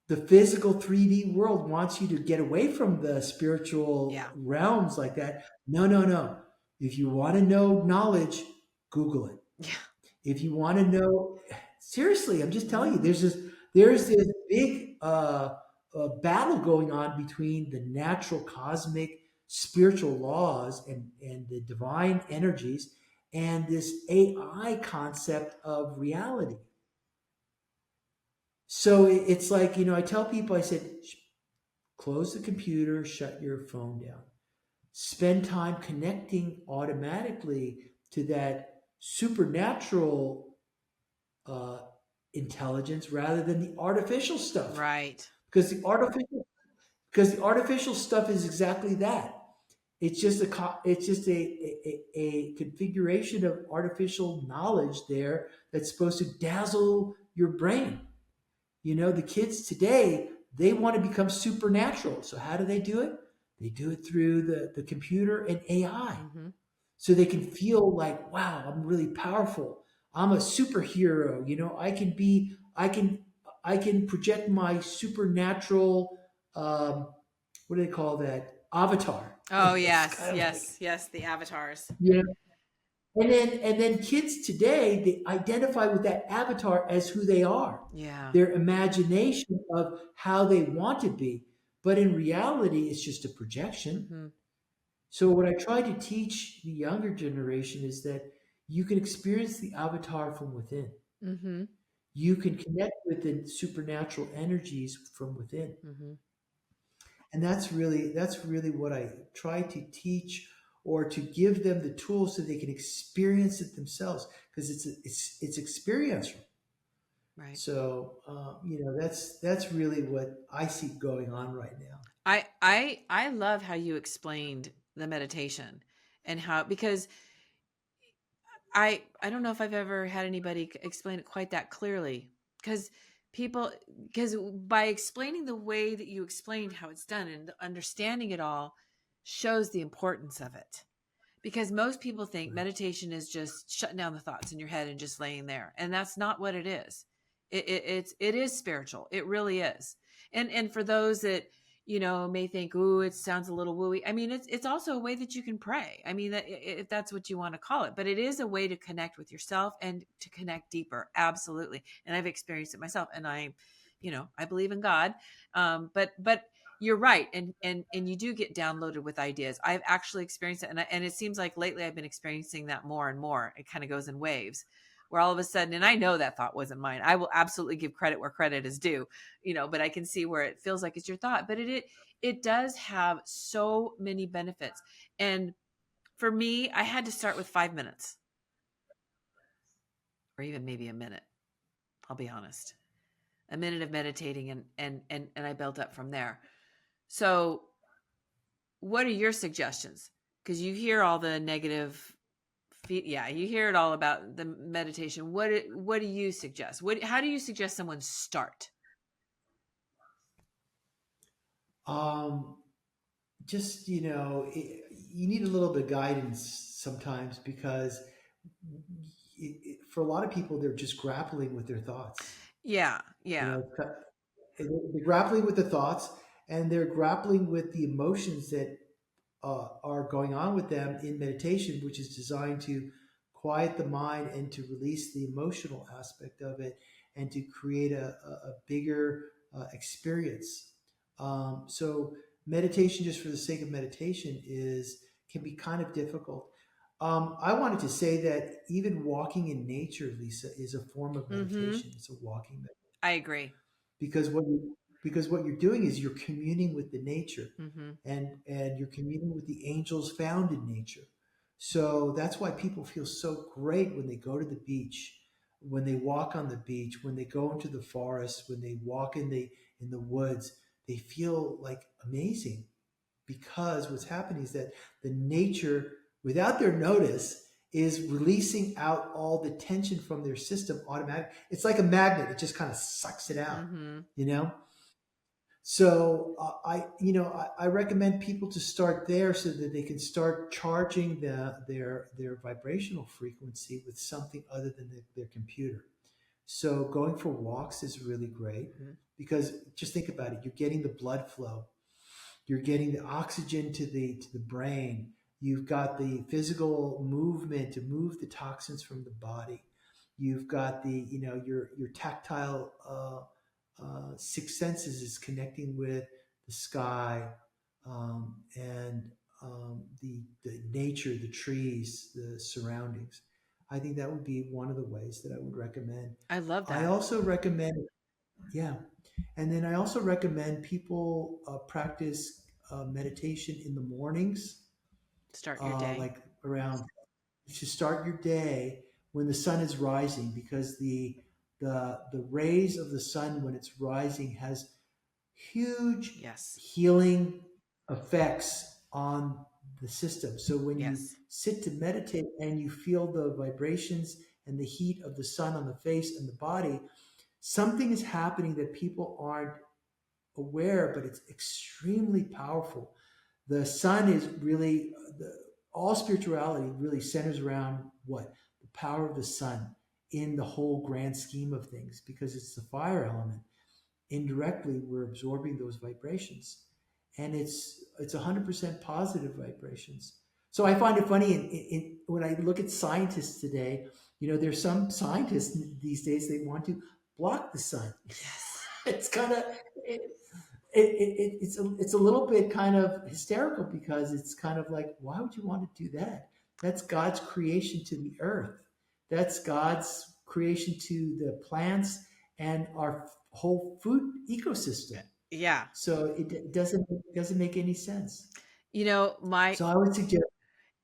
the physical 3D world wants you to get away from the spiritual Yeah. realms like that. No, no, no. If you want to know knowledge, Google it. Yeah. If you want to know, seriously, I'm just telling you, Hmm. there's this big battle going on between the natural cosmic spiritual laws and the divine energies and this AI concept of reality. So it's like, I tell people, I said, close the computer, shut your phone down, spend time connecting automatically to that supernatural uh, intelligence rather than the artificial stuff. Right. Because the artificial stuff is exactly that. It's just a configuration of artificial knowledge there that's supposed to dazzle your brain. The kids today, they want to become supernatural. So how do they do it? They do it through the computer and AI. Mm-hmm. So they can feel like, wow, I'm really powerful. I'm a superhero. I can project my supernatural, what do they call that? Avatar. Oh, It's yes, kind of like, yes, yes, the avatars. you know, and then kids today, they identify with that avatar as who they are, Yeah. their imagination of how they want to be. But in reality, it's just a projection. Mm-hmm. So what I try to teach the younger generation is that you can experience the avatar from within. Mm-hmm. You can connect with the supernatural energies from within. Mm-hmm. And that's really what I try to teach, or to give them the tools so they can experience it themselves, because it's experiential. Right. So that's really what I see going on right now. I love how you explained the meditation and how, because I don't know if I've ever had anybody explain it quite that clearly, because people, because by explaining the way that you explained how it's done and understanding it all shows the importance of it. Because most people think Right. meditation is just shutting down the thoughts in your head and just laying there, and that's not what it is. It is spiritual. It really is. And for those that may think, "Ooh, it sounds a little wooey." I mean, it's also a way that you can pray. I mean, if that's what you want to call it, but it is a way to connect with yourself and to connect deeper. Absolutely. And I've experienced it myself, and I believe in God. But you're right, and you do get downloaded with ideas. I've actually experienced it, and it seems like lately I've been experiencing that more and more. It kind of goes in waves, where all of a sudden, and I know that thought wasn't mine. I will absolutely give credit where credit is due, but I can see where it feels like it's your thought. But it does have so many benefits, and for me, I had to start with 5 minutes, or even maybe a minute. I'll be honest, a minute of meditating, and I built up from there. So what are your suggestions? Because you hear all the negative, yeah, you hear it all about the meditation. What do you suggest? How do you suggest someone start? Um, just you need a little bit of guidance sometimes, because for a lot of people, they're just grappling with their thoughts. Yeah, You yeah. know, they're grappling with the thoughts, and they're grappling with the emotions that are going on with them in meditation, which is designed to quiet the mind and to release the emotional aspect of it, and to create a bigger experience. So meditation, just for the sake of meditation, is can be kind of difficult. I wanted to say that even walking in nature, Lisa, is a form of Mm-hmm. meditation. It's a walking, I agree. because what you're doing is you're communing with the nature, Mm-hmm. and you're communing with the angels found in nature. So that's why people feel so great when they go to the beach, when they walk on the beach, when they go into the forest, when they walk in the woods. They feel like amazing, because what's happening is that the nature, without their notice, is releasing out all the tension from their system automatically. It's like a magnet; it just kind of sucks it out, Mm-hmm. you know. So I recommend people to start there, so that they can start charging their vibrational frequency with something other than their computer. So going for walks is really great, Mm-hmm. because just think about it: you're getting the blood flow, you're getting the oxygen to the brain. You've got the physical movement to move the toxins from the body. You've got your tactile six senses is connecting with the sky, and the nature, the trees, the surroundings. I think that would be one of the ways that I would recommend. I love I that. also recommend, yeah, and then I also recommend people practice meditation in the mornings, Start your day. like around. You should start your day when the sun is rising, because the rays of the sun when it's rising has huge Yes. healing effects on the system. So when you Yes. sit to meditate and you feel the vibrations and the heat of the sun on the face and the body, something is happening that people aren't aware, but it's extremely powerful. The sun is really all spirituality really centers around what? The power of the sun in the whole grand scheme of things, because it's the fire element. Indirectly we're absorbing those vibrations, and it's 100% positive vibrations. So I find it funny when I look at scientists today. There's some scientists these days, they want to block the sun. Yes. It's kind of it, it's a little bit kind of hysterical, because it's kind of like, why would you want to do that? That's God's creation to the earth. That's God's creation to the plants and our whole food ecosystem. Yeah. So it doesn't make any sense. You know, So I would suggest,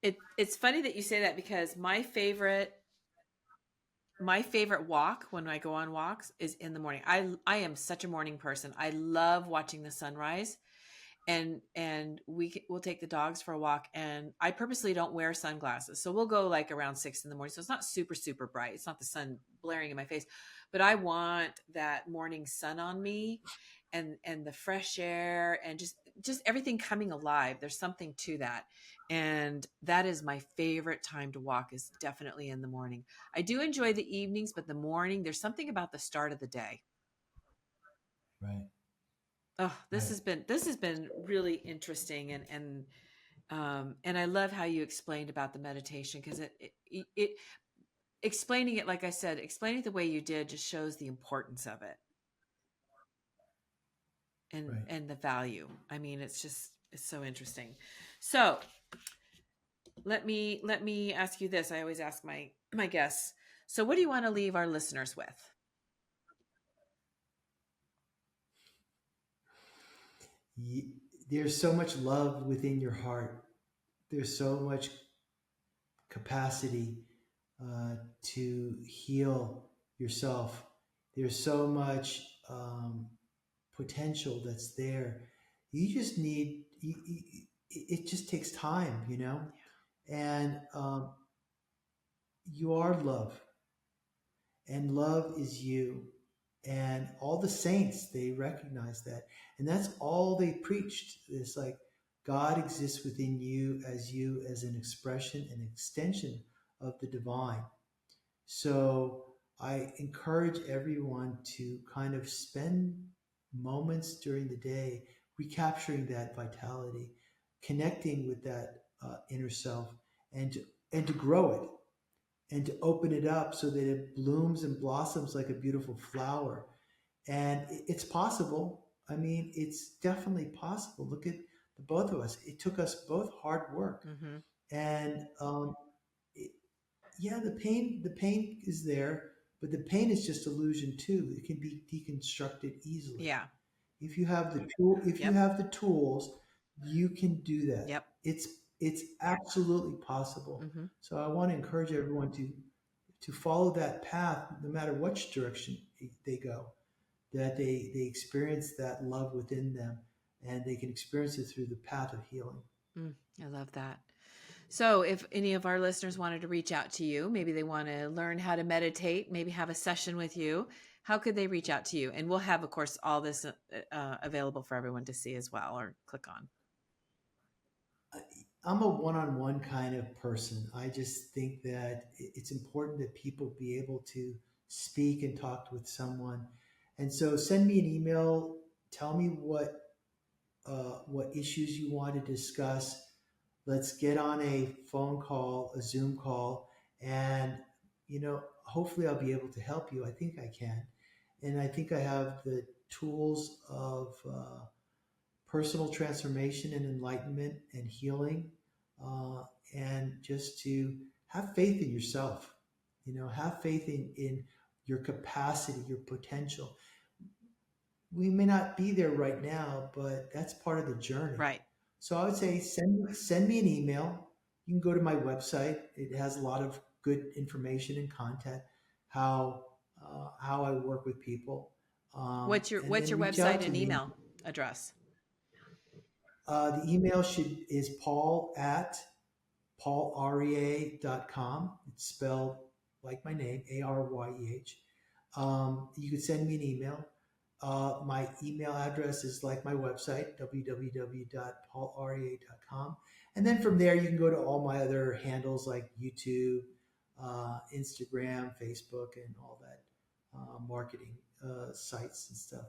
it's funny that you say that because my favorite walk when I go on walks is in the morning. I am such a morning person. I love watching the sunrise, and we'll take the dogs for a walk, and I purposely don't wear sunglasses. So we'll go like around 6 in the morning. So it's not super, super bright. It's not the sun blaring in my face, but I want that morning sun on me, and the fresh air, and just everything coming alive. There's something to that. And that is my favorite time to walk, is definitely in the morning. I do enjoy the evenings, but the morning, there's something about the start of the day. right, Oh, this right, has been really interesting, and I love how you explained about the meditation, because it explaining it, like I said, explaining it the way you did just shows the importance of it, and right. and the value. I mean, it's so interesting. So let me ask you this. I always ask my guests. So what do you want to leave our listeners with? Ye- There's so much love within your heart. There's so much capacity to heal yourself. There's so much potential that's there. You just need. It just takes time. And you are love, and love is you. And all the saints, they recognize that, and that's all they preached. It's like God exists within you as an expression, an extension of the divine. So I encourage everyone to kind of spend moments during the day recapturing that vitality, connecting with that inner self, and to grow it, and to open it up so that it blooms and blossoms like a beautiful flower. And it's possible. I mean, it's definitely possible. Look at the both of us. It took us both hard work, Mm-hmm. and it, yeah, the pain is there, but the pain is just illusion too. It can be deconstructed easily. Yeah. If you Yep. have the tools, you can do that. Yep. It's absolutely possible. Mm-hmm. So I want to encourage everyone to follow that path, no matter which direction they go. That they experience that love within them, and they can experience it through the path of healing. I love that. So, if any of our listeners wanted to reach out to you, maybe they want to learn how to meditate, maybe have a session with you, how could they reach out to you? And we'll have, of course, all this available for everyone to see as well, or click on. I'm a one-on-one kind of person. I just think that it's important that people be able to speak and talk with someone. And so send me an email. Tell me what issues you want to discuss. Let's get on a phone call, a Zoom call, and hopefully I'll be able to help you. I think I can, and I think I have the tools of personal transformation and enlightenment and healing, uh, and just to have faith in yourself. Have faith in your capacity, your potential. We may not be there right now, but that's part of the journey. Right. So I would say send me an email. You can go to my website. It has a lot of good information and content, how I work with people, and What's then your reach out website to and me. email address? The email is paul at paularyeh.com. It's spelled like my name, Aryeh. You could send me an email. My email address is like my website, www.paularyeh.com. And then from there, you can go to all my other handles like YouTube, Instagram, Facebook, and all that marketing sites and stuff.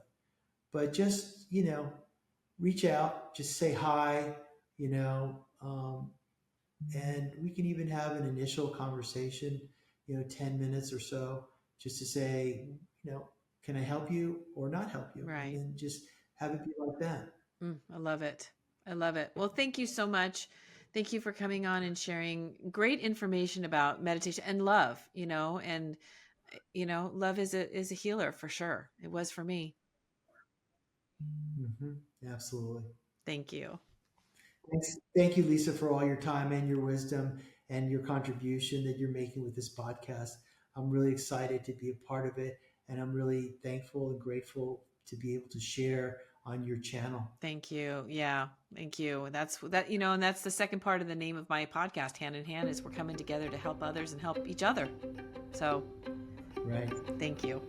But just, reach out, just say hi, you know, and we can even have an initial conversation, 10 minutes or so, just to say, can I help you or not help you? And Right. then just have it be like that. I love it. I love it. Well, thank you so much. Thank you for coming on and sharing great information about meditation and love, and love is a healer for sure. It was for me. Absolutely. Thank you. Thanks. Thank you, Lisa, for all your time and your wisdom and your contribution that you're making with this podcast. I'm really excited to be a part of it, and I'm really thankful and grateful to be able to share on your channel. Thank you. Yeah. Thank you. That's that, and that's the second part of the name of my podcast, Hand in Hand, is we're coming together to help others and help each other. So Right. thank you.